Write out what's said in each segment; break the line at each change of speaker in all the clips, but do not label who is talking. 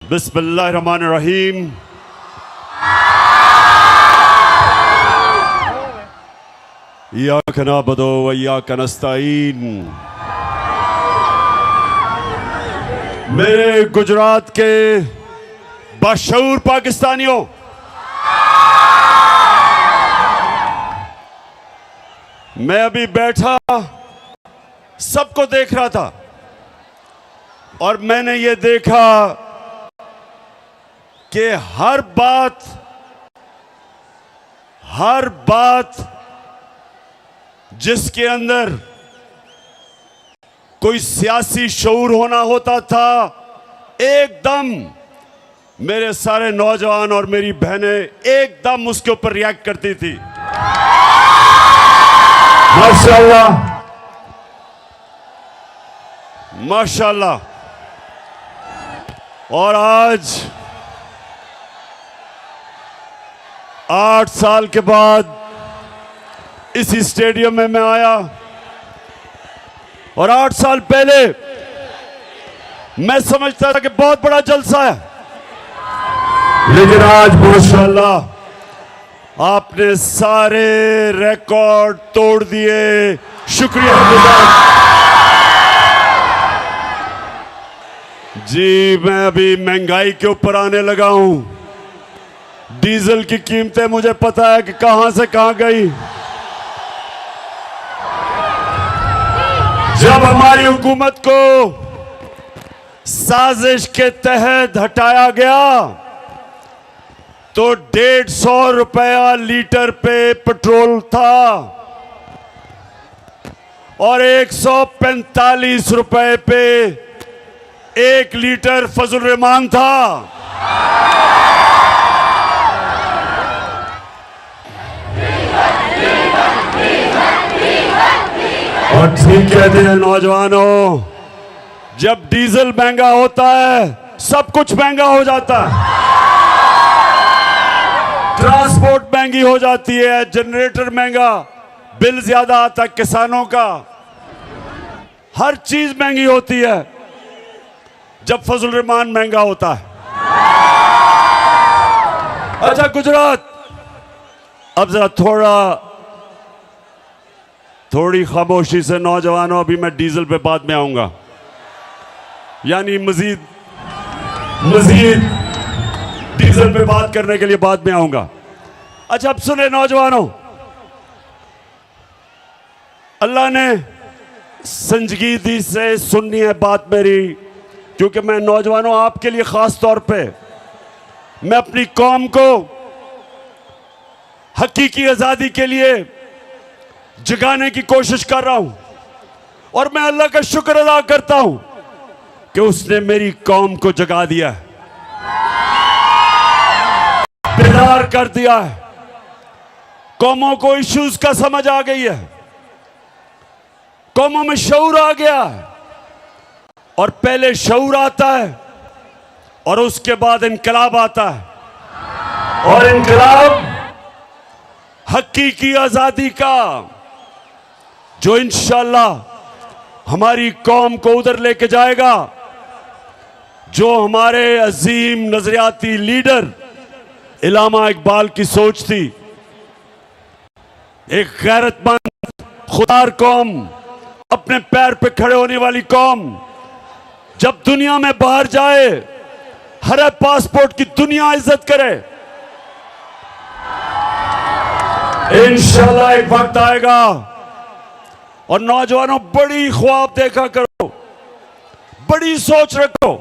बिस्मिल्लाहिर्रहमानिर्रहीम। इय्याका नअबुदु व इय्याका नस्तईन। मेरे गुजरात के बाशऊर पाकिस्तानियों, मैं अभी बैठा सबको देख रहा था और मैंने ये देखा कि हर बात जिसके अंदर कोई सियासी शऊर होना होता था, एकदम मेरे सारे नौजवान और मेरी बहनें एकदम उसके ऊपर रिएक्ट करती थी। माशाल्लाह माशाल्लाह। और आज 8 साल के बाद इसी स्टेडियम में मैं आया और 8 साल पहले मैं समझता था कि बहुत बड़ा जलसा है, लेकिन आज माशाल्लाह आपने सारे रिकॉर्ड तोड़ दिए। शुक्रिया जी। मैं अभी महंगाई के ऊपर आने लगा हूं। डीजल की कीमतें मुझे पता है कि कहां से कहां गई। जब हमारी हुकूमत को साजिश के तहत हटाया गया तो 150 रुपया लीटर पे पेट्रोल था और 145 रुपए पे 1 लीटर फजल रहमान था। और ठीक कहते हैं नौजवानों, जब डीजल महंगा होता है सब कुछ महंगा हो जाता है। ट्रांसपोर्ट महंगी हो जाती है, जनरेटर महंगा, बिल ज्यादा आता है किसानों का, हर चीज महंगी होती है जब फजल रहमान महंगा होता है। अच्छा गुजरात, अब जरा थोड़ी खामोशी से नौजवानों, अभी मैं डीजल पे बाद में आऊंगा, यानी मजीद डीजल पे बात करने के लिए बाद में आऊंगा। अच्छा अब सुने नौजवानों, अल्लाह ने संजीदगी से सुननी है बात मेरी, क्योंकि मैं नौजवानों आपके लिए खास तौर पे मैं अपनी कौम को हकीकी आजादी के लिए जगाने की कोशिश कर रहा हूं और मैं अल्लाह का शुक्र अदा करता हूं कि उसने मेरी कौम को जगा दिया है, बेदार कर दिया है। कौमों को इश्यूज का समझ आ गई है, कौमों में शऊर आ गया है और पहले शऊर आता है और उसके बाद इनकलाब आता है और इनकलाब हकीकी आजादी का, जो इंशाअल्लाह हमारी कौम को उधर लेके जाएगा जो हमारे अजीम नजरियाती लीडर इल्लामा इकबाल की सोच थी। एक गैरतमंद खुदार कौम, अपने पैर पे खड़े होने वाली कौम, जब दुनिया में बाहर जाए हर पासपोर्ट की दुनिया इज्जत करे। इंशाअल्लाह एक वक्त आएगा और नौजवानों बड़ी ख्वाब देखा करो, बड़ी सोच रखो।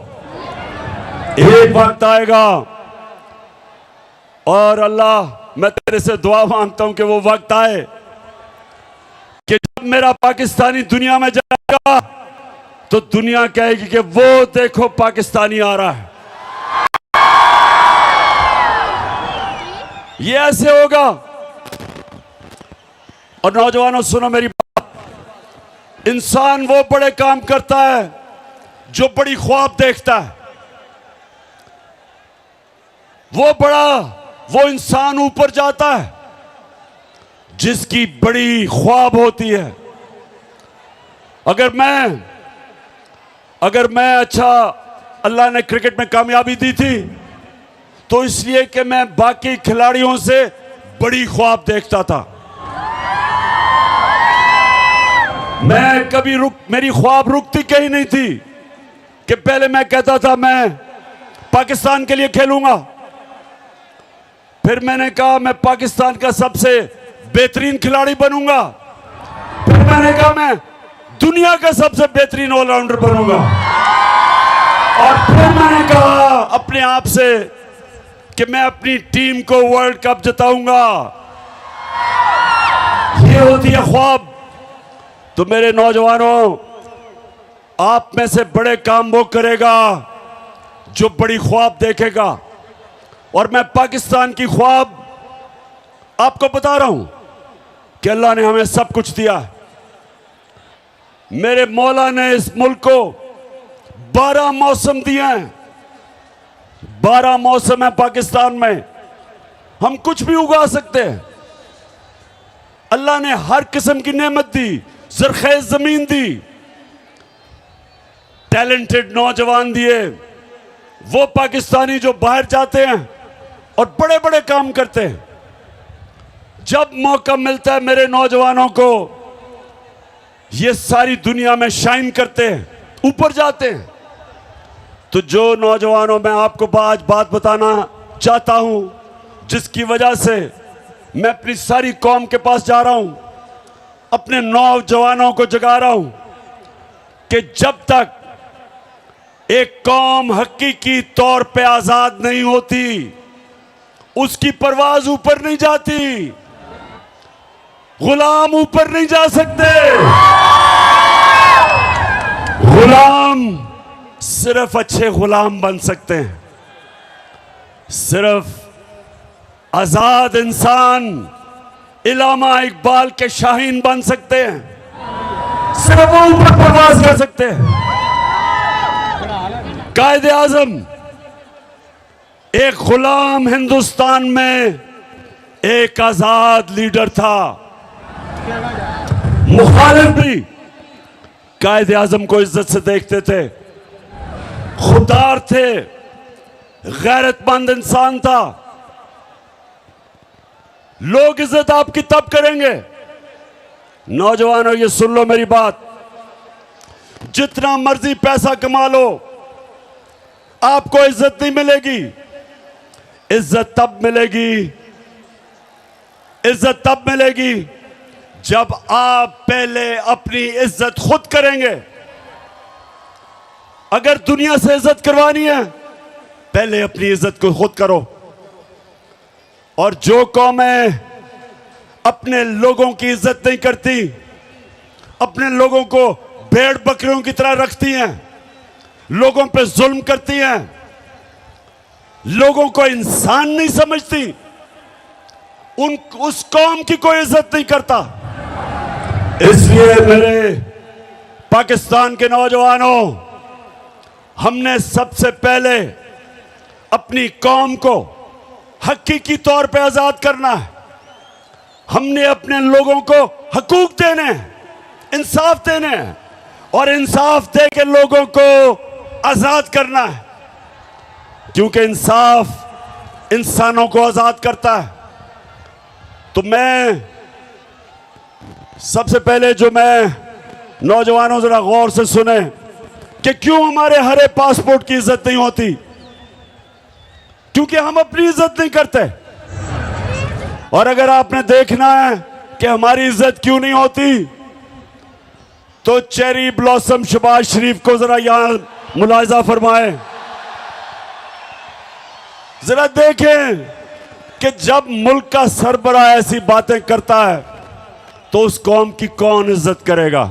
एक वक्त आएगा और अल्लाह मैं तेरे से दुआ मांगता हूं कि वो वक्त आए कि जब मेरा पाकिस्तानी दुनिया में जाएगा तो दुनिया कहेगी कि वो देखो पाकिस्तानी आ रहा है। ये ऐसे होगा। और नौजवानों सुनो मेरी बात, इंसान वो बड़े काम करता है जो बड़ी ख्वाब देखता है। वो इंसान ऊपर जाता है जिसकी बड़ी ख्वाब होती है। अगर मैं अच्छा अल्लाह ने क्रिकेट में कामयाबी दी थी तो इसलिए कि मैं बाकी खिलाड़ियों से बड़ी ख्वाब देखता था। मैं कभी मेरी ख्वाब रुकती कहीं नहीं थी कि पहले मैं कहता था मैं पाकिस्तान के लिए खेलूंगा, फिर मैंने कहा मैं पाकिस्तान का सबसे बेहतरीन खिलाड़ी बनूंगा, फिर मैंने कहा मैं दुनिया का सबसे बेहतरीन ऑलराउंडर बनूंगा, और फिर मैंने कहा अपने आप से कि मैं अपनी टीम को वर्ल्ड कप जिताऊंगा। ये होती है ख्वाब। तो मेरे नौजवानों, आप में से बड़े काम वो करेगा जो बड़ी ख्वाब देखेगा, और मैं पाकिस्तान की ख्वाब आपको बता रहा हूं कि अल्लाह ने हमें सब कुछ दिया है। मेरे मौला ने इस मुल्क को 12 मौसम दिए हैं। 12 मौसम है पाकिस्तान में, हम कुछ भी उगा सकते हैं। अल्लाह ने हर किस्म की नेमत दी, ज़रख़ेज़ जमीन दी, टैलेंटेड नौजवान दिए, वो पाकिस्तानी जो बाहर जाते हैं और बड़े बड़े काम करते हैं। जब मौका मिलता है मेरे नौजवानों को, ये सारी दुनिया में शाइन करते हैं, ऊपर जाते हैं। तो जो नौजवानों, मैं आपको आज बात बताना चाहता हूं जिसकी वजह से मैं अपनी सारी कौम के पास जा रहा हूं, अपने नौजवानों को जगा रहा हूं कि जब तक एक कौम हकीकी तौर पे आजाद नहीं होती, उसकी परवाज ऊपर नहीं जाती। गुलाम ऊपर नहीं जा सकते। गुलाम सिर्फ अच्छे गुलाम बन सकते हैं, सिर्फ आजाद इंसान इलामा इकबाल के शाहीन बन सकते हैं, सिर्फ वो ऊपर परवाज कर सकते हैं। कायदे आजम एक गुलाम हिंदुस्तान में एक आजाद लीडर था। मुखालिफ भी कायदे आजम को इज्जत से देखते थे, खुददार थे, गैरतमंद इंसान था। लोग इज्जत आपकी तब करेंगे, नौजवानों ये सुन लो मेरी बात, जितना मर्जी पैसा कमा लो आपको इज्जत नहीं मिलेगी। इज्जत तब मिलेगी, इज्जत तब मिलेगी जब आप पहले अपनी इज्जत खुद करेंगे। अगर दुनिया से इज्जत करवानी है, पहले अपनी इज्जत को खुद करो। और जो कौमें अपने लोगों की इज्जत नहीं करती, अपने लोगों को भेड़ बकरियों की तरह रखती हैं, लोगों पे जुल्म करती हैं, लोगों को इंसान नहीं समझती, उस कौम की कोई इज्जत नहीं करता। इसलिए मेरे पाकिस्तान के नौजवानों, हमने सबसे पहले अपनी कौम को हकीकी तौर पे आजाद करना है। हमने अपने लोगों को हकूक देने हैं, इंसाफ देने हैं, और इंसाफ दे के लोगों को आजाद करना है, क्योंकि इंसाफ इंसानों को आजाद करता है। तो मैं सबसे पहले जो मैं नौजवानों जरा गौर से सुने कि क्यों हमारे हरे पासपोर्ट की इज्जत नहीं होती, क्योंकि हम अपनी इज्जत नहीं करते। और अगर आपने देखना है कि हमारी इज्जत क्यों नहीं होती, तो चेरी ब्लॉसम शहबाज शरीफ को जरा यहां मुलाहिजा फरमाएं। जरा देखें कि जब मुल्क का सरबराह ऐसी बातें करता है तो उस कौम की कौन इज्जत करेगा।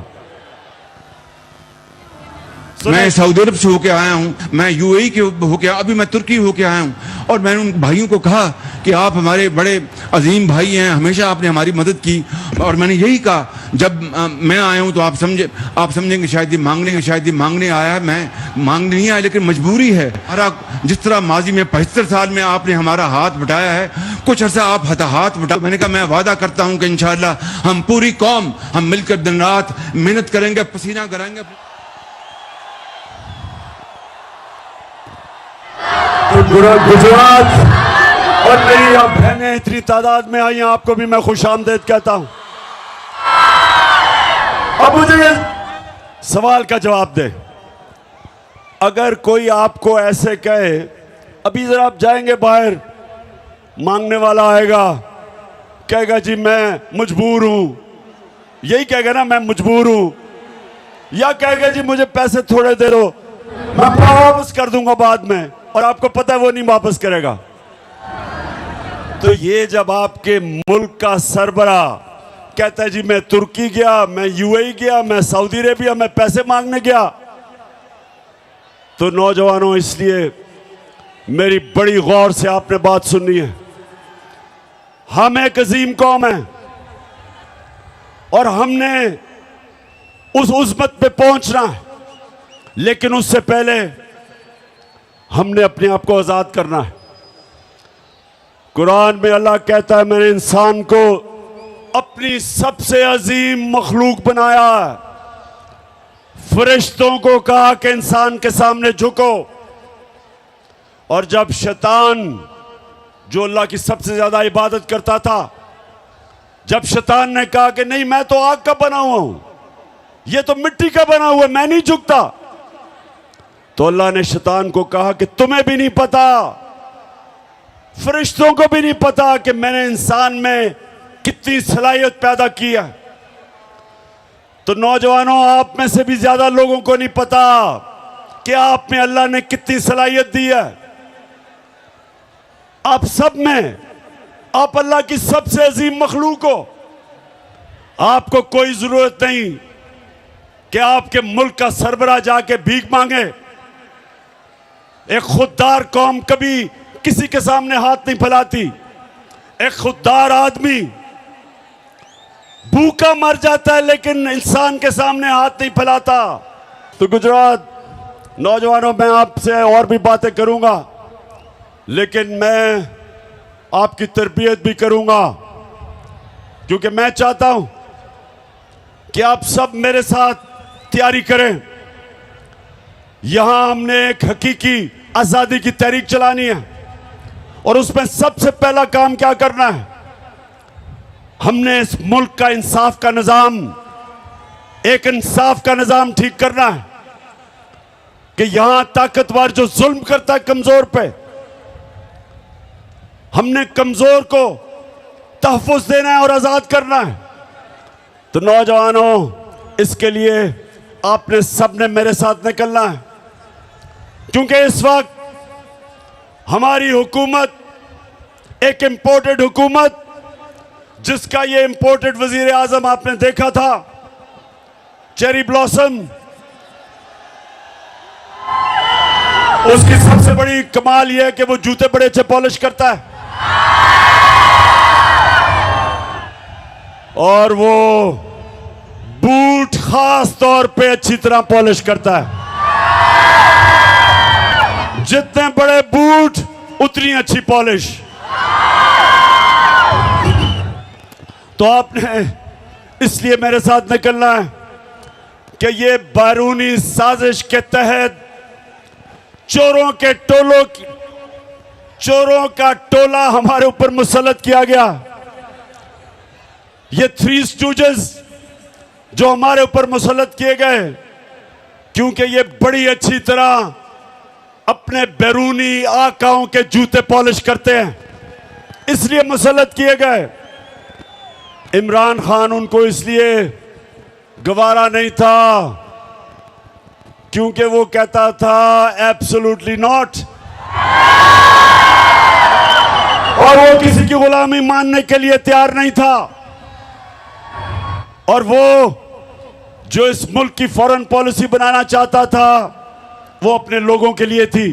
मैं सऊदी अरब से होके आया हूँ, मैं यूएई के होके, अभी मैं तुर्की होके आया हूँ, और मैंने उन भाइयों को कहा कि आप हमारे बड़े अजीम भाई हैं, हमेशा आपने हमारी मदद की। और मैंने यही कहा, जब मैं आया हूँ तो आप समझेंगे शायद ये मांगने आया है। मैं मांगने नहीं आया, लेकिन मजबूरी है। जिस तरह माजी में 75 साल में आपने हमारा हाथ बटाया है, कुछ अर्सा आप हाथ बटा। मैंने कहा मैं वादा करता हूँ कि इंशाअल्लाह हम पूरी कौम हम मिलकर दिन रात मेहनत करेंगे, पसीना कराएंगे।
गुजरात और मेरी आप बहनें इतनी तादाद में आई हैं, आपको भी मैं खुशामदीद कहता हूं। अब मुझे सवाल का जवाब दे। अगर कोई आपको ऐसे कहे, अभी जरा आप जाएंगे बाहर, मांगने वाला आएगा, कहेगा जी मैं मजबूर हूं, यही कहेगा ना मैं मजबूर हूं, या कहेगा जी मुझे पैसे थोड़े दे दो, मैं वापस कर दूंगा बाद में, और आपको पता है वो नहीं वापस करेगा। तो ये जब आपके मुल्क का सरबरा कहता है जी मैं तुर्की गया, मैं यूएई गया, मैं सऊदी अरेबिया में पैसे मांगने गया, तो नौजवानों इसलिए मेरी बड़ी गौर से आपने बात सुननी है। हम एक अजीम कौम है और हमने उस उज़्मत पे पहुंचना है, लेकिन उससे पहले हमने अपने आप को आजाद करना है। कुरान में अल्लाह कहता है मैंने इंसान को अपनी सबसे अजीम मखलूक बनाया है। फरिश्तों को कहा कि इंसान के सामने झुको, और जब शैतान जो अल्लाह की सबसे ज्यादा इबादत करता था, जब शैतान ने कहा कि नहीं मैं तो आग का बना हुआ हूं, ये तो मिट्टी का बना हुआ है, मैं नहीं झुकता, तो अल्लाह ने शैतान को कहा कि तुम्हें भी नहीं पता, फरिश्तों को भी नहीं पता कि मैंने इंसान में कितनी सलाहियत पैदा की है। तो नौजवानों, आप में से भी ज्यादा लोगों को नहीं पता कि आप में अल्लाह ने कितनी सलाहियत दी है। आप सब में, आप अल्लाह की सबसे अजीम मखलूक हो। आपको कोई जरूरत नहीं कि आपके मुल्क का सरबराह जाके भीख मांगे। एक खुददार कौम कभी किसी के सामने हाथ नहीं फैलाती। एक खुददार आदमी भूखा मर जाता है लेकिन इंसान के सामने हाथ नहीं फैलाता। तो गुजरात नौजवानों, मैं आपसे और भी बातें करूंगा, लेकिन मैं आपकी तरबियत भी करूंगा, क्योंकि मैं चाहता हूं कि आप सब मेरे साथ तैयारी करें। यहां हमने एक हकीकी आजादी की तहरीक चलानी है, और उसमें सबसे पहला काम क्या करना है, हमने इस मुल्क का इंसाफ का निजाम, एक इंसाफ का निजाम ठीक करना है कि यहां ताकतवर जो जुल्म करता है कमजोर पे, हमने कमजोर को तहफ़्फ़ुज़ देना है और आजाद करना है। तो नौजवानों, इसके लिए आपने सबने मेरे साथ निकलना है, क्योंकि इस वक्त हमारी हुकूमत एक इंपोर्टेड हुकूमत, जिसका ये इंपोर्टेड वजीर आजम आपने देखा था, चेरी ब्लॉसम, उसकी सबसे बड़ी कमाल यह है कि वो जूते बड़े अच्छे पॉलिश करता है, और वो बूट खास तौर पे अच्छी तरह पॉलिश करता है। जितने बड़े बूट उतनी अच्छी पॉलिश। तो आपने इसलिए मेरे साथ निकलना है कि ये बैरूनी साजिश के तहत चोरों का टोला हमारे ऊपर मुसल्लत किया गया। ये थ्री स्टूजेस जो हमारे ऊपर मुसल्लत किए गए, क्योंकि ये बड़ी अच्छी तरह अपने बैरूनी आकाओं के जूते पॉलिश करते हैं, इसलिए मुसल्लत किए गए। इमरान खान उनको इसलिए गवारा नहीं था क्योंकि वो कहता था एब्सोल्युटली नॉट, और वो किसी की गुलामी मानने के लिए तैयार नहीं था। और वो जो इस मुल्क की फॉरेन पॉलिसी बनाना चाहता था, वो अपने लोगों के लिए थी।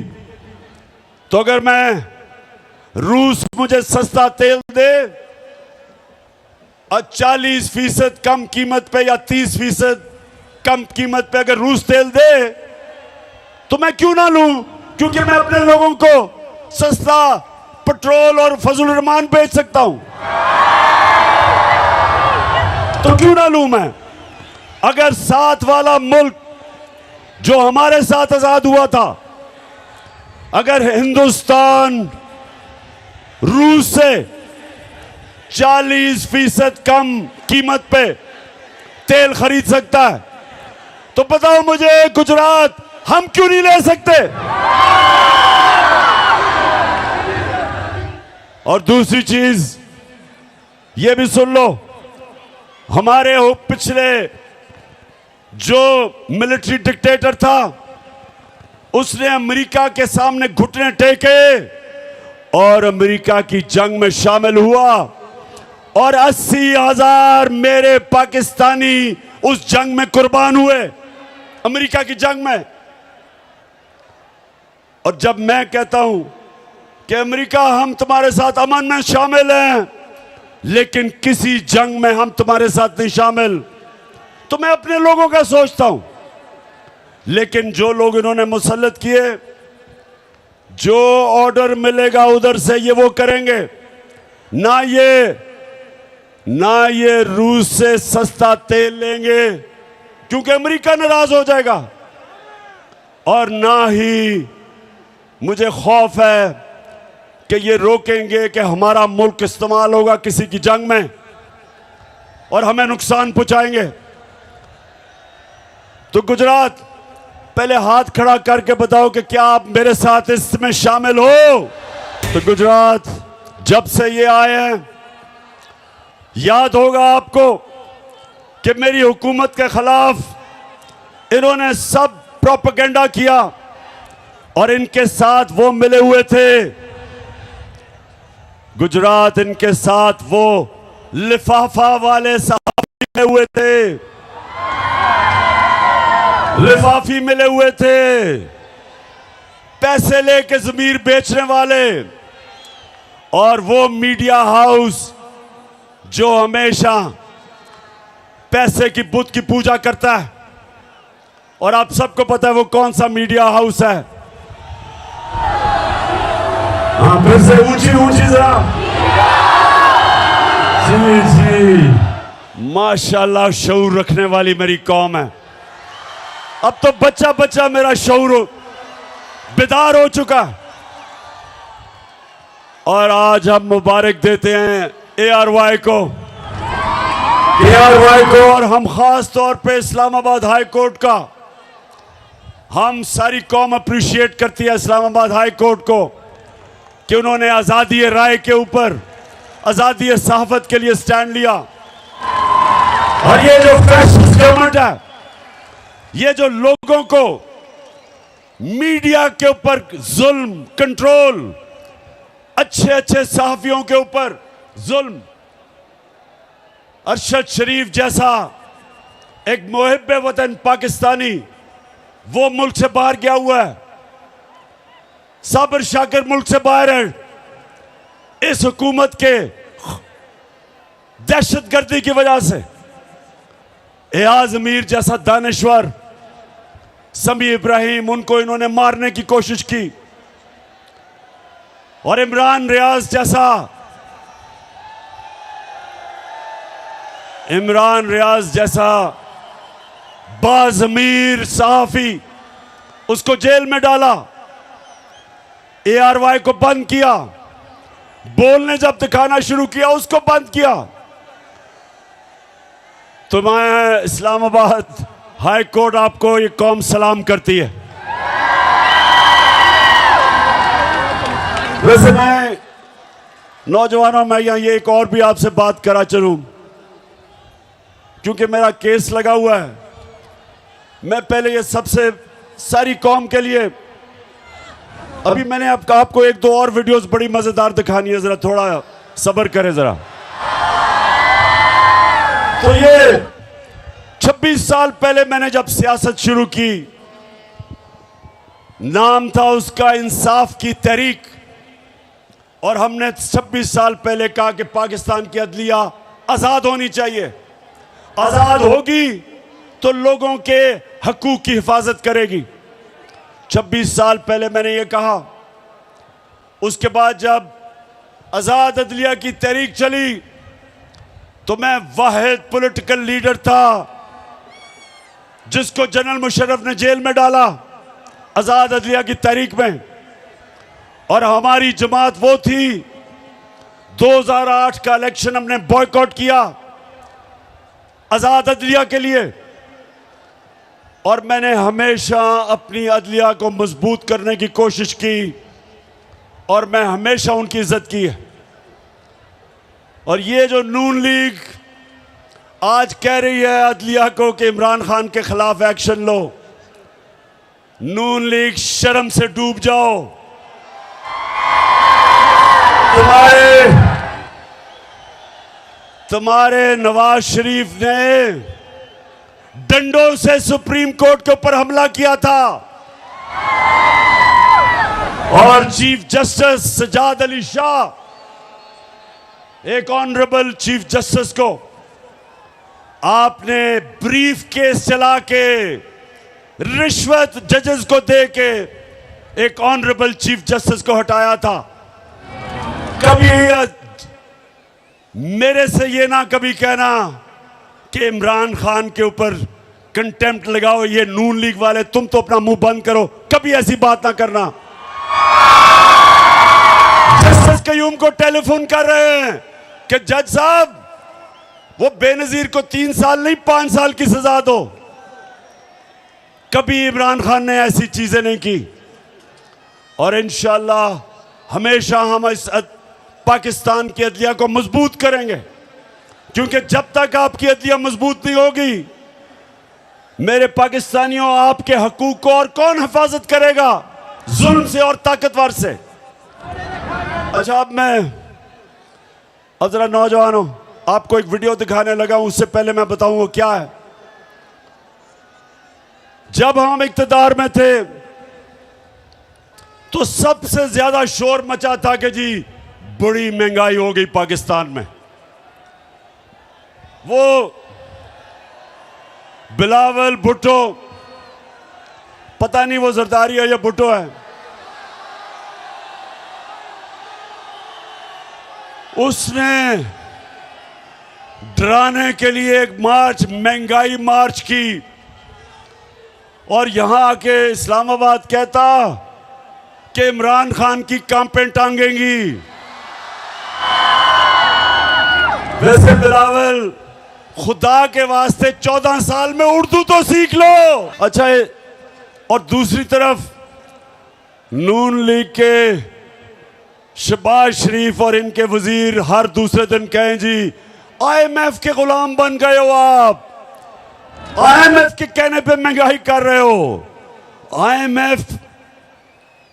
तो अगर मैं, रूस मुझे सस्ता तेल दे और 40% कम कीमत पे या 30% कम कीमत पे अगर रूस तेल दे, तो मैं क्यों ना लूं, क्योंकि मैं अपने लोगों को सस्ता पेट्रोल और फजल रहमान बेच सकता हूं। तो क्यों ना लूं मैं। अगर साथ वाला मुल्क जो हमारे साथ आजाद हुआ था, अगर हिंदुस्तान रूस से 40% कम कीमत पे तेल खरीद सकता है, तो बताओ मुझे गुजरात हम क्यों नहीं ले सकते? और दूसरी चीज ये भी सुन लो, हमारे पिछले जो मिलिट्री डिक्टेटर था उसने अमेरिका के सामने घुटने टेके और अमेरिका की जंग में शामिल हुआ और 80,000 मेरे पाकिस्तानी उस जंग में कुर्बान हुए, अमेरिका की जंग में। और जब मैं कहता हूं कि अमेरिका हम तुम्हारे साथ अमन में शामिल हैं लेकिन किसी जंग में हम तुम्हारे साथ नहीं शामिल, तो मैं अपने लोगों का सोचता हूं। लेकिन जो लोग इन्होंने मुसल्लत किए, जो ऑर्डर मिलेगा उधर से ये वो करेंगे। ना ये रूस से सस्ता तेल लेंगे क्योंकि अमेरिका नाराज हो जाएगा, और ना ही मुझे खौफ है कि ये रोकेंगे कि हमारा मुल्क इस्तेमाल होगा किसी की जंग में और हमें नुकसान पहुंचाएंगे। तो गुजरात, पहले हाथ खड़ा करके बताओ कि क्या आप मेरे साथ इसमें शामिल हो? तो गुजरात जब से ये आए हैं, याद होगा आपको कि मेरी हुकूमत के खिलाफ इन्होंने सब प्रोपेगेंडा किया और इनके साथ वो मिले हुए थे। गुजरात, इनके साथ वो लिफाफा वाले साहब मिले हुए थे, लिफाफी मिले हुए थे, पैसे लेके जमीर बेचने वाले, और वो मीडिया हाउस जो हमेशा पैसे की बुत की पूजा करता है। और आप सबको पता है वो कौन सा मीडिया हाउस है। हाँ, फिर से ऊंची ऊंची जरा। जी जी, माशाल्लाह, शऊर रखने वाली मेरी कौम है। अब तो बच्चा बच्चा मेरा शऊर बेदार हो चुका है। और आज हम मुबारक देते हैं ARY को, और हम खास तौर पे इस्लामाबाद हाई कोर्ट का, हम सारी कौम अप्रिशिएट करती है इस्लामाबाद हाई कोर्ट को कि उन्होंने आज़ादी राय के ऊपर, आज़ादी सहाफत के लिए स्टैंड लिया। और ये जो फैसिस्ट गवर्नमेंट है, ये जो लोगों को मीडिया के ऊपर जुल्म, कंट्रोल, अच्छे अच्छे सहाफियों के ऊपर जुल्म, अरशद शरीफ जैसा एक मुहिब्बे वतन पाकिस्तानी वो मुल्क से बाहर गया हुआ है, साबिर शाकिर मुल्क से बाहर है इस हुकूमत के दहशतगर्दी की वजह से। एयाज अमीर जैसा दानिश्वर, समी इब्राहिम, उनको इन्होंने मारने की कोशिश की। और इमरान रियाज जैसा बाज़मीर सहाफी, उसको जेल में डाला, ARY को बंद किया, बोलने जब दिखाना शुरू किया उसको बंद किया। तो मैं इस्लामाबाद हाई कोर्ट आपको ये कौम सलाम करती है। वैसे मैं नौजवानों में यहाँ ये एक और भी आपसे बात करा चलूं, क्योंकि मेरा केस लगा हुआ है। मैं पहले ये सबसे सारी कौम के लिए, अभी मैंने आपको एक दो और वीडियोस बड़ी मजेदार दिखानी है, जरा थोड़ा सब्र करें जरा। तो ये 26 साल पहले मैंने जब सियासत शुरू की, नाम था उसका इंसाफ की तहरीक, और हमने 26 साल पहले कहा कि पाकिस्तान की अदलिया आजाद होनी चाहिए। आजाद होगी तो लोगों के हकूक की हिफाजत करेगी। 26 साल पहले मैंने ये कहा। उसके बाद जब आजाद अदलिया की तहरीक चली तो मैं वाहिद पॉलिटिकल लीडर था जिसको जनरल मुशर्रफ ने जेल में डाला आजाद अदलिया की तहरीक में। और हमारी जमात वो थी, 2008 का इलेक्शन हमने बॉयकॉट किया आजाद अदलिया के लिए, और मैंने हमेशा अपनी अदलिया को मजबूत करने की कोशिश की और मैं हमेशा उनकी इज्जत की है। और ये जो नून लीग आज कह रही है अदलिया को कि इमरान खान के खिलाफ एक्शन लो, नून लीग शर्म से डूब जाओ। तुम्हारे नवाज शरीफ ने डंडों से सुप्रीम कोर्ट के ऊपर हमला किया था और चीफ जस्टिस सजाद अली शाह, एक ऑनरेबल चीफ जस्टिस को आपने ब्रीफ केस चला के रिश्वत जजेस को दे के एक ऑनरेबल चीफ जस्टिस को हटाया था। कभी मेरे से ये ना कभी कहना कि इमरान खान के ऊपर कंटेम्प्ट लगाओ, ये नून लीग वाले, तुम तो अपना मुंह बंद करो, कभी ऐसी बात ना करना। जस्टिस कयूम को टेलीफोन कर रहे हैं कि जज साहब वो बेनजीर को 3 साल नहीं 5 साल की सजा दो। कभी इमरान खान ने ऐसी चीजें नहीं की और इंशाअल्लाह हमेशा हम इस पाकिस्तान की अदलिया को मजबूत करेंगे, क्योंकि जब तक आपकी अदलिया मजबूत नहीं होगी मेरे पाकिस्तानियों, आपके हकूक को और कौन हिफाजत करेगा? जुल्म से और ताकतवर से। अच्छा, अब जरा नौजवानों आपको एक वीडियो दिखाने लगा हूं, उससे पहले मैं बताऊं वो क्या है। जब हम इक्तदार में थे तो सबसे ज्यादा शोर मचा था कि जी बड़ी महंगाई हो गई पाकिस्तान में। वो बिलावल भुट्टो, पता नहीं वो जरदारी है या भुट्टो है, उसने डराने के लिए एक मार्च, महंगाई मार्च की और यहां आके इस्लामाबाद कहता कि इमरान खान की कांपें टांगेंगी। वैसे बिलावल, खुदा के वास्ते 14 साल में उर्दू तो सीख लो। अच्छा, और दूसरी तरफ नून लीग के शहबाज शरीफ और इनके वजीर हर दूसरे दिन कहें जी IMF के गुलाम बन गए हो आप, IMF के कहने पे महंगाई कर रहे हो।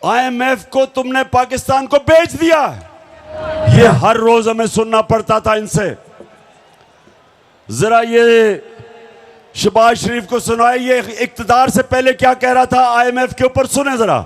IMF को तुमने पाकिस्तान को बेच दिया। ये हर रोज हमें सुनना पड़ता था इनसे। जरा ये शहबाज शरीफ को सुनाए, ये इक्तदार से पहले क्या कह रहा था IMF के ऊपर, सुने जरा।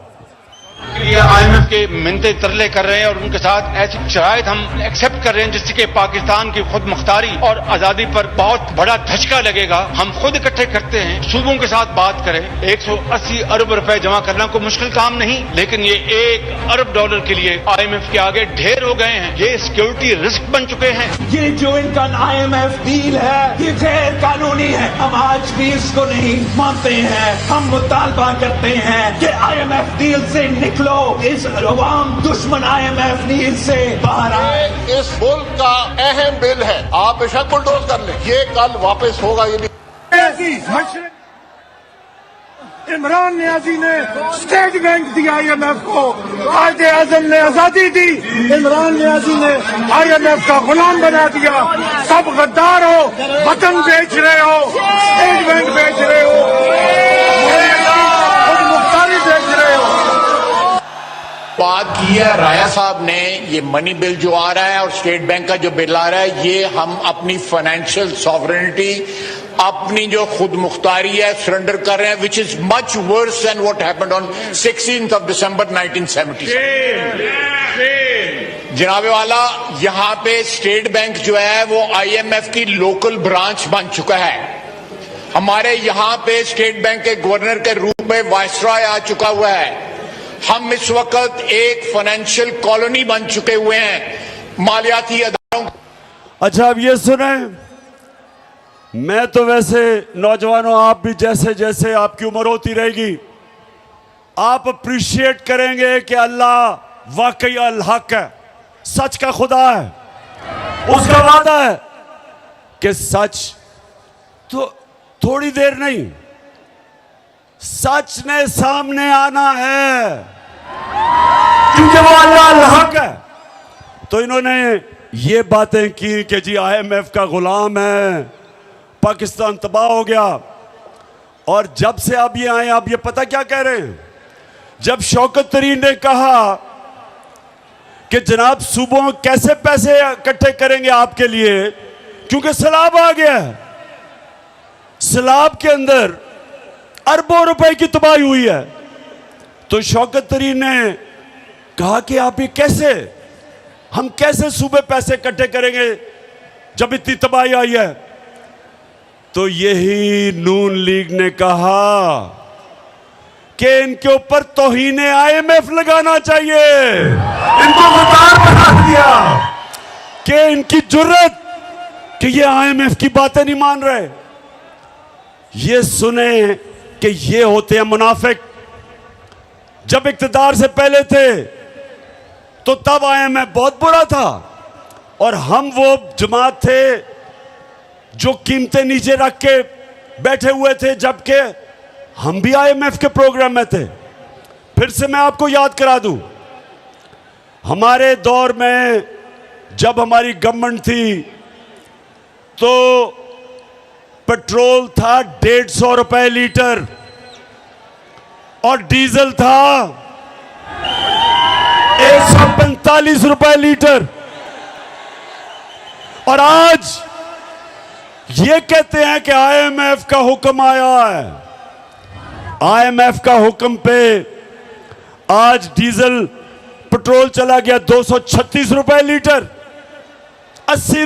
ये IMF के मिन्नते तरले कर रहे हैं और उनके साथ ऐसी शराइत हम एक्सेप्ट कर रहे हैं जिससे कि पाकिस्तान की खुद मुख्तारी और आजादी पर बहुत बड़ा धचका लगेगा। हम खुद इकट्ठे करते हैं, सूबों के साथ बात करें। 180 अरब रुपए जमा करना कोई मुश्किल काम नहीं, लेकिन ये $1 अरब के लिए IMF के आगे ढेर हो गए हैं। ये सिक्योरिटी रिस्क बन चुके हैं।
ये जो इनका IMF डील है ये गैर कानूनी है। हम आज भी इसको नहीं मानते हैं। हम मुतालबा करते हैं कि IMF डील से निकलो, इस अवाम दुश्मन IMF डील से बाहर आए।
इस मुल्क का अहम बिल है, आप बेशक बुलडोज कर लें, ये कल वापस होगा। ये
इमरान नियाजी ने स्टेट बैंक दिया IMF को, कायदे आज़म ने आजादी दी, इमरान नियाजी ने IMF का गुलाम बना दिया। सब गद्दार हो, वतन बेच रहे हो, स्टेट बैंक बेच रहे हो, खुद मुख्तारी बेच रहे हो।
बात की है राया साहब ने, ये मनी बिल जो आ रहा है और स्टेट बैंक का जो बिल आ रहा है, ये हम अपनी फाइनेंशियल सॉवरेनिटी, अपनी जो खुद मुख्तारी है सरेंडर कर रहे हैं, which is much worse than what happened on 16 दिसंबर 1970। जनाबे वाला, यहाँ पे स्टेट बैंक जो है वो IMF की लोकल ब्रांच बन चुका है। हमारे यहाँ पे स्टेट बैंक के गवर्नर के रूप में वायसरॉय आ चुका हुआ है। हम इस वक्त एक फाइनेंशियल कॉलोनी बन चुके हुए हैं मालियाती अदारों।
अच्छा, अब ये सुने, मैं तो वैसे नौजवानों, आप भी जैसे जैसे आपकी उम्र होती रहेगी आप अप्रिशिएट करेंगे कि अल्लाह वाकई अल हक है, सच का खुदा है। उसका वादा है कि सच तो थोड़ी देर नहीं, सच ने सामने आना है, क्योंकि वो अल्लाह अल हक है। तो इन्होंने ये बातें की कि जी IMF का गुलाम है, पाकिस्तान तबाह हो गया। और जब से अब ये आए, आप ये पता क्या कह रहे हैं? जब शौकत तरीन ने कहा कि जनाब सूबों कैसे पैसे इकट्ठे करेंगे आपके लिए, क्योंकि सैलाब आ गया है, सैलाब के अंदर अरबों रुपए की तबाही हुई है, तो शौकत तरीन ने कहा कि आप ये कैसे, हम कैसे सूबे पैसे इकट्ठे करेंगे जब इतनी तबाही आई है? तो यही नून लीग ने कहा कि इनके ऊपर तौहीन IMF लगाना चाहिए। इनको गद्दार बना दिया कि इनकी जुर्रत कि ये IMF की बातें नहीं मान रहे। ये सुने कि ये होते हैं मुनाफिक। जब इक्तदार से पहले थे तो तब IMF बहुत बुरा था, और हम वो जमात थे जो कीमतें नीचे रख के बैठे हुए थे, जबकि हम भी IMF के प्रोग्राम में थे। फिर से मैं आपको याद करा दूं, हमारे दौर में जब हमारी गवर्नमेंट थी तो पेट्रोल था 150 रुपए लीटर और डीजल था 145 रुपए लीटर। और आज ये कहते हैं कि IMF का हुक्म आया है। IMF का हुक्म पे आज डीजल पेट्रोल चला गया 236 रुपए लीटर, 80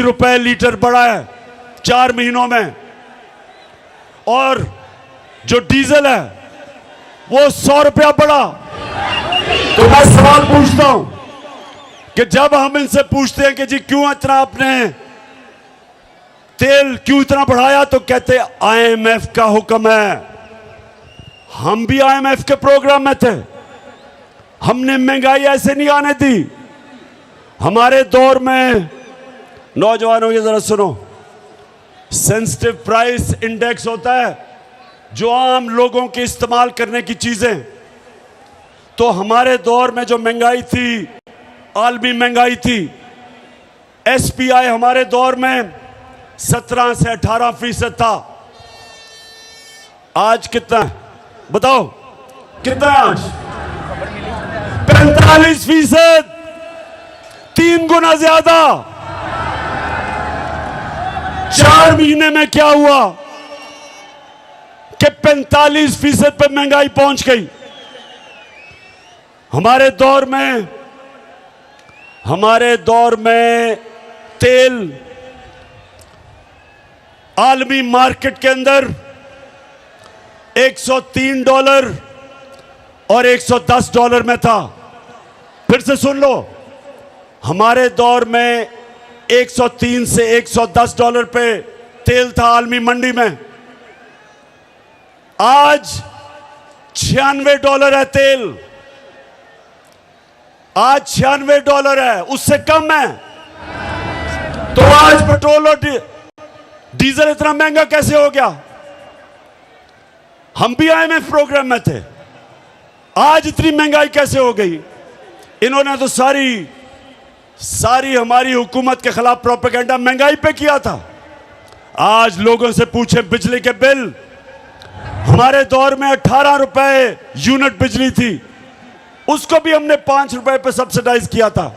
रुपए लीटर बढ़ा है 4 महीनों में। और जो डीजल है वो 100 रुपया बढ़ा। तो मैं सवाल पूछता हूं कि जब हम इनसे पूछते हैं कि जी क्यों इतना आपने तेल क्यों इतना बढ़ाया, तो कहते IMF का हुक्म है। हम भी IMF के प्रोग्राम में थे, हमने महंगाई ऐसे नहीं आने दी। हमारे दौर में, नौजवानों की जरा सुनो, सेंसिटिव प्राइस इंडेक्स होता है जो आम लोगों के इस्तेमाल करने की चीजें। तो हमारे दौर में जो महंगाई थी, आलमी महंगाई थी, SPI हमारे दौर में 17 से 18% था। आज कितना है बताओ, कितना है आज? 45%, 3 गुना ज्यादा। 4 महीने में क्या हुआ कि 45% पे महंगाई पहुंच गई। हमारे दौर में तेल आलमी मार्केट के अंदर $103 और $110 में था। फिर से सुन लो, हमारे दौर में 103 से $110 पे तेल था आलमी मंडी में। आज $96 है तेल, आज $96 है, उससे कम है। तो आज पेट्रोल और डीजल इतना महंगा कैसे हो गया? हम भी IMF प्रोग्राम में थे, आज इतनी महंगाई कैसे हो गई? इन्होंने तो सारी हमारी हुकूमत के खिलाफ प्रोपेगेंडा महंगाई पे किया था। आज लोगों से पूछे बिजली के बिल, हमारे दौर में 18 रुपए यूनिट बिजली थी, उसको भी हमने 5 रुपए पे सब्सिडाइज किया था।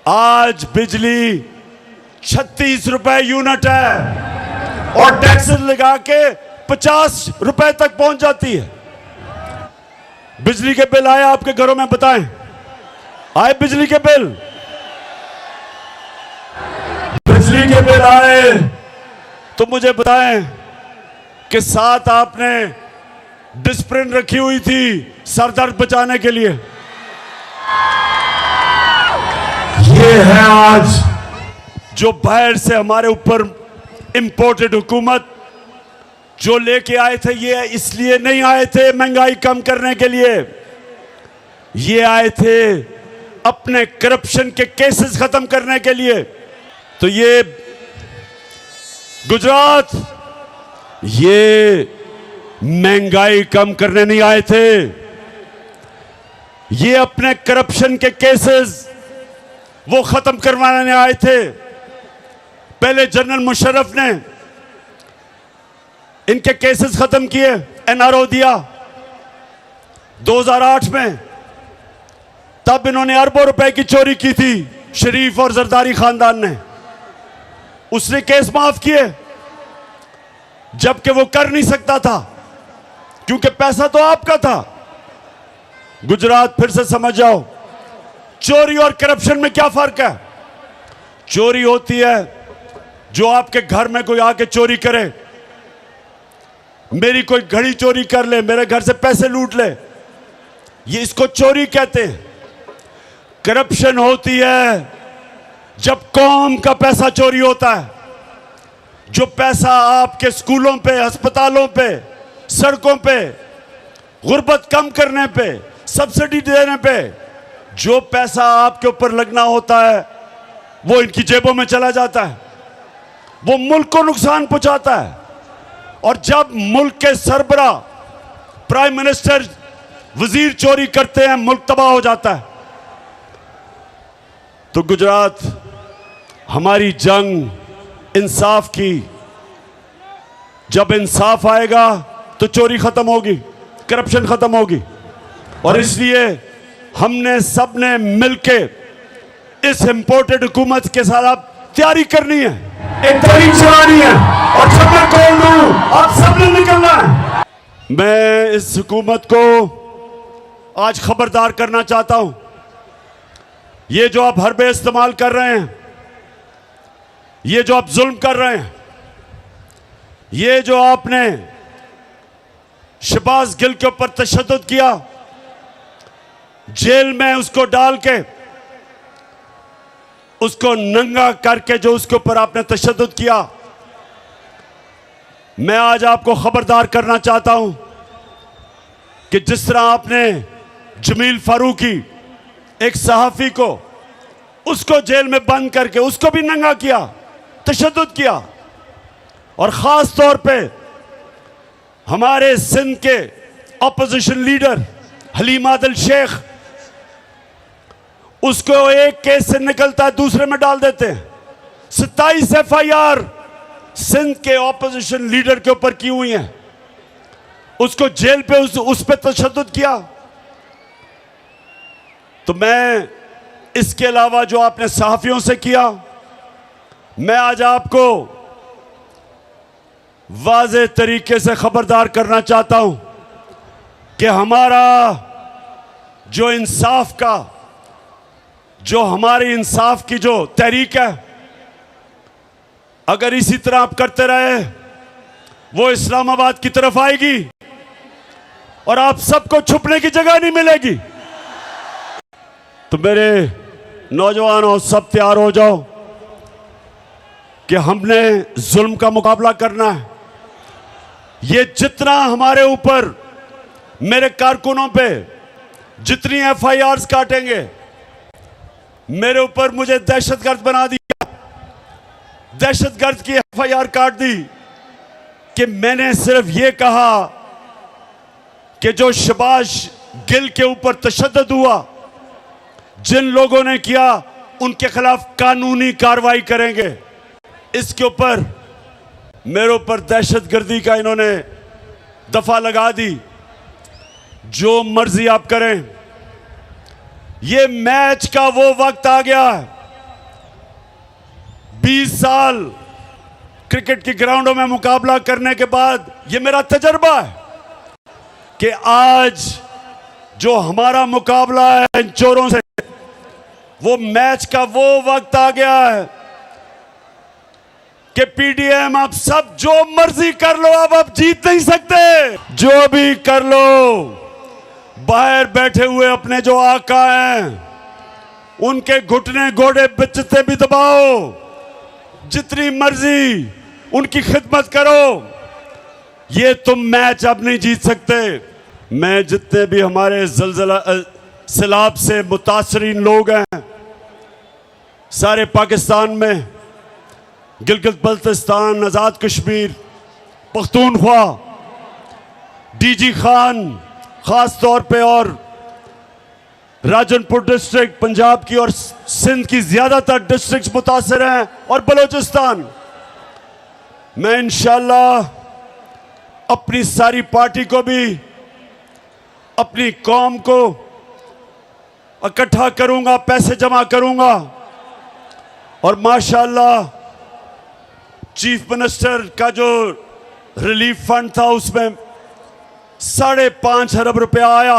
आज बिजली 36 रुपए यूनिट है और टैक्स लगा के 50 रुपए तक पहुंच जाती है। बिजली के बिल आए आपके घरों में? बताएं, आए बिजली के बिल? बिजली के बिल आए तो मुझे बताएं कि साथ आपने डिस्प्रिन रखी हुई थी सरदर्द बचाने के लिए। ये है आज जो बाहर से हमारे ऊपर इंपोर्टेड हुकूमत जो लेके आए थे। ये इसलिए नहीं आए थे महंगाई कम करने के लिए, ये आए थे अपने करप्शन के केसेस खत्म करने के लिए। तो ये गुजरात, ये महंगाई कम करने नहीं आए थे, ये अपने करप्शन के केसेस वो खत्म करवाने आए थे। पहले जनरल मुशर्रफ ने इनके केसेस खत्म किए, एनआरओ दिया 2008 में। तब इन्होंने अरबों रुपए की चोरी की थी, शरीफ और जरदारी खानदान ने, उसने केस माफ किए, जबकि वो कर नहीं सकता था क्योंकि पैसा तो आपका था। गुजरात फिर से समझ जाओ, चोरी और करप्शन में क्या फर्क है। चोरी होती है जो आपके घर में कोई आके चोरी करे, मेरी कोई घड़ी चोरी कर ले, मेरे घर से पैसे लूट ले, ये इसको चोरी कहते हैं। करप्शन होती है जब कौम का पैसा चोरी होता है, जो पैसा आपके स्कूलों पे, अस्पतालों पे, सड़कों पे, गुर्बत कम करने पे, सब्सिडी देने पे जो पैसा आपके ऊपर लगना होता है वो इनकी जेबों में चला जाता है, वो मुल्क को नुकसान पहुंचाता है। और जब मुल्क के सरबरा, प्राइम मिनिस्टर, वजीर चोरी करते हैं, मुल्क तबाह हो जाता है। तो गुजरात, हमारी जंग इंसाफ की, जब इंसाफ आएगा तो चोरी खत्म होगी, करप्शन खत्म होगी। और इसलिए हमने सबने मिलके इस इंपोर्टेड हुकूमत के साथ आप तैयारी करनी है, एक तहरीक चलानी है, और जब मैं कॉल दूं आप सबने निकलना है। मैं इस हुकूमत को आज खबरदार करना चाहता हूं, ये जो आप हरबे इस्तेमाल कर रहे हैं, ये जो आप जुल्म कर रहे हैं, ये जो आपने शहबाज गिल के ऊपर तशद्दुद किया, जेल में उसको डाल के, उसको नंगा करके जो उसके ऊपर आपने तशद्दुद किया, मैं आज आपको खबरदार करना चाहता हूं कि जिस तरह आपने जमील फारूकी, एक सहाफी को, उसको जेल में बंद करके उसको भी नंगा किया, तशद्दुद किया, और खास तौर पे हमारे सिंध के ऑपोजिशन लीडर हलीम आदिल शेख, उसको एक केस से निकलता है दूसरे में डाल देते हैं। 27 FIR सिंध के ऑपोजिशन लीडर के ऊपर की हुई हैं, उसको जेल पे उस पे तशद्दुद किया। तो मैं इसके अलावा जो आपने सहाफियों से किया, मैं आज आपको वाज़े तरीके से खबरदार करना चाहता हूं कि हमारा जो इंसाफ का, जो हमारी इंसाफ की जो तहरीक है, अगर इसी तरह आप करते रहे वो इस्लामाबाद की तरफ आएगी और आप सबको छुपने की जगह नहीं मिलेगी। तो मेरे नौजवानों, सब तैयार हो जाओ कि हमने जुल्म का मुकाबला करना है। ये जितना हमारे ऊपर, मेरे कारकुनों पे जितनी FIRs काटेंगे, मेरे ऊपर मुझे दहशतगर्द बना दिया, दहशतगर्द की FIR काट दी कि मैंने सिर्फ ये कहा कि जो शहबाज गिल के ऊपर तशद्दुद हुआ, जिन लोगों ने किया, उनके खिलाफ कानूनी कार्रवाई करेंगे। इसके ऊपर मेरे ऊपर दहशतगर्दी का इन्होंने दफा लगा दी। जो मर्जी आप करें, ये मैच का वो वक्त आ गया है। 20 साल क्रिकेट की ग्राउंडों में मुकाबला करने के बाद ये मेरा तजर्बा है कि आज जो हमारा मुकाबला है इन चोरों से, वो मैच का वो वक्त आ गया है कि PDM आप सब जो मर्जी कर लो, अब आप जीत नहीं सकते। जो भी कर लो, बाहर बैठे हुए अपने जो आका हैं, उनके घुटने घोड़े बिचते भी दबाओ, जितनी मर्जी उनकी खिदमत करो, ये तुम मैच अब नहीं जीत सकते। मैं जितने भी हमारे सैलाब से मुतासरीन लोग हैं सारे पाकिस्तान में, गिलगित बल्तिस्तान, आज़ाद कश्मीर, पख्तूनख्वा, डीजी खान ख़ास तौर पे, और राजनपुर डिस्ट्रिक्ट पंजाब की और सिंध की ज़्यादातर डिस्ट्रिक्ट मुतासर हैं, और बलोचिस्तान। मैं इंशाअल्लाह अपनी सारी पार्टी को भी, अपनी कौम को इकट्ठा करूंगा, पैसे जमा करूंगा, और माशाअल्लाह चीफ मिनिस्टर का जो रिलीफ फंड था उसमें 5.5 अरब रुपया आया,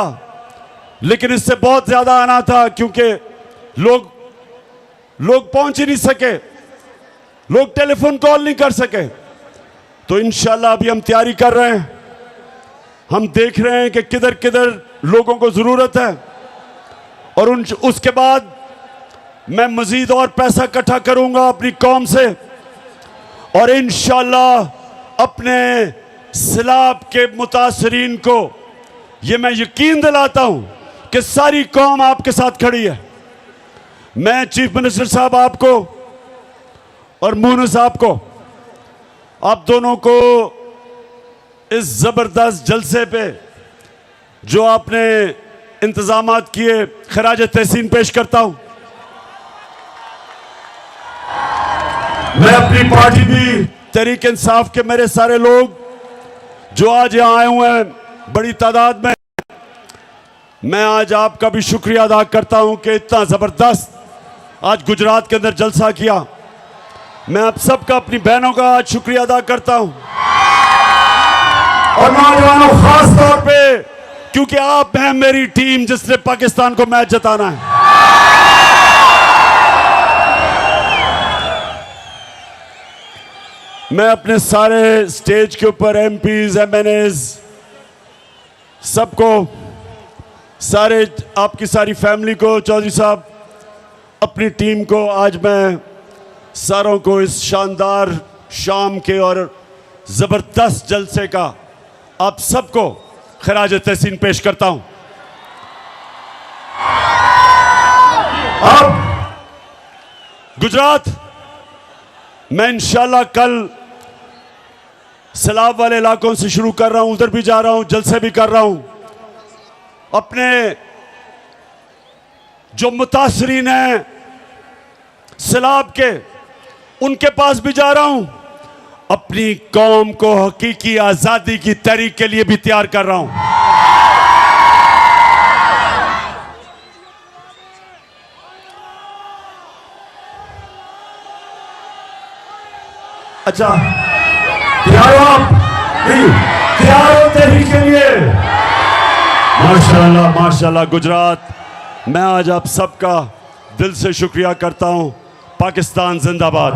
लेकिन इससे बहुत ज्यादा आना था क्योंकि लोग पहुंच ही नहीं सके, लोग टेलीफोन कॉल नहीं कर सके। तो इंशाल्लाह अभी हम तैयारी कर रहे हैं, हम देख रहे हैं कि किधर किधर लोगों को जरूरत है, और उसके बाद मैं मजीद और पैसा इकट्ठा करूंगा अपनी कौम से, और इंशाल्लाह अपने सैलाब के मुतासरीन को ये मैं यकीन दिलाता हूं कि सारी कौम आपके साथ खड़ी है। मैं चीफ मिनिस्टर साहब आपको और मून साहब को, आप दोनों को इस जबरदस्त जलसे पे जो आपने इंतजामात किए खराज तहसीन पेश करता हूं। मैं अपनी पार्टी भी तहरीक इंसाफ के मेरे सारे लोग जो आज यहां आए हुए हैं बड़ी तादाद में, मैं आज आपका भी शुक्रिया अदा करता हूं कि इतना जबरदस्त आज गुजरात के अंदर जलसा किया। मैं आप सबका, अपनी बहनों का आज शुक्रिया अदा करता हूं, और नौजवानों खास तौर पे, क्योंकि आप हैं मेरी टीम जिसने पाकिस्तान को मैच जिताना है। मैं अपने सारे स्टेज के ऊपर एमपीज, एमएनएज, सबको, सारे आपकी सारी फैमिली को, चौधरी साहब, अपनी टीम को, आज मैं सारों को इस शानदार शाम के और जबरदस्त जलसे का आप सबको खराज तहसीन पेश करता हूं। अब गुजरात, मैं इंशाल्लाह कल सैलाब वाले इलाकों से शुरू कर रहा हूं, उधर भी जा रहा हूं, जलसे भी कर रहा हूं, अपने जो मुतासरीन हैं सैलाब के उनके पास भी जा रहा हूं, अपनी कौम को हकीकी आजादी की तहरीक के लिए भी तैयार कर रहा हूं। अच्छा, तैयार हो आप? तैयार हो तहरीक के लिए? माशाल्लाह माशाल्लाह। गुजरात, मैं आज आप सबका दिल से शुक्रिया करता हूं। पाकिस्तान जिंदाबाद।